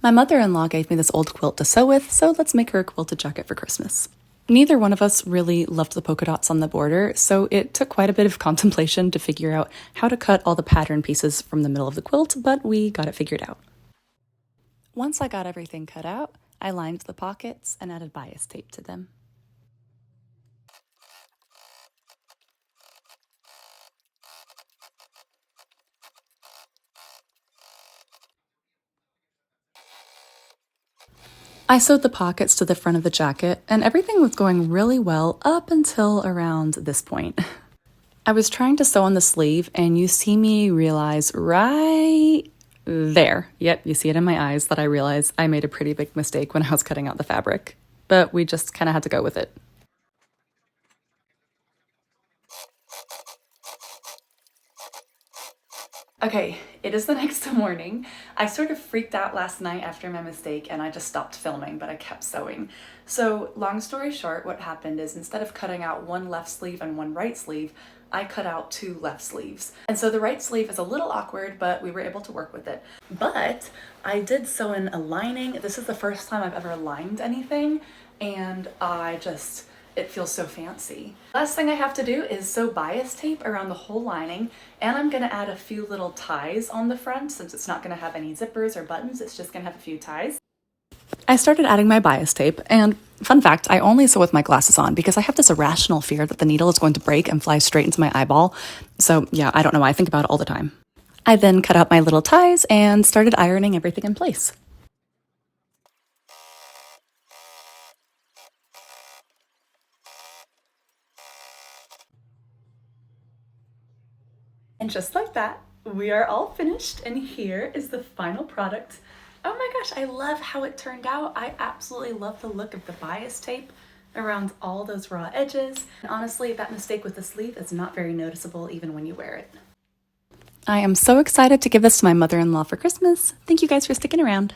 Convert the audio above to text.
My mother-in-law gave me this old quilt to sew with, so let's make her a quilted jacket for Christmas. Neither one of us really loved the polka dots on the border, so it took quite a bit of contemplation to figure out how to cut all the pattern pieces from the middle of the quilt, but we got it figured out. Once I got everything cut out, I lined the pockets and added bias tape to them. I sewed the pockets to the front of the jacket, and everything was going really well up until around this point. I was trying to sew on the sleeve, and you see me realize right there. Yep, you see it in my eyes that I realized I made a pretty big mistake when I was cutting out the fabric. But we just kind of had to go with it. Okay, it is the next morning. I sort of freaked out last night after my mistake and I just stopped filming, but I kept sewing. So long story short, what happened is instead of cutting out one left sleeve and one right sleeve, I cut out two left sleeves. And so the right sleeve is a little awkward, but we were able to work with it. But I did sew in a lining. This is the first time I've ever lined anything, and it feels so fancy. Last thing I have to do is sew bias tape around the whole lining, and I'm gonna add a few little ties on the front since it's not gonna have any zippers or buttons, it's just gonna have a few ties. I started adding my bias tape, and fun fact, I only sew with my glasses on because I have this irrational fear that the needle is going to break and fly straight into my eyeball. So yeah, I don't know why, I think about it all the time. I then cut out my little ties and started ironing everything in place. And just like that, we are all finished, and here is the final product. Oh my gosh, I love how it turned out. I absolutely love the look of the bias tape around all those raw edges. And honestly, that mistake with the sleeve is not very noticeable even when you wear it. I am so excited to give this to my mother-in-law for Christmas. Thank you guys for sticking around.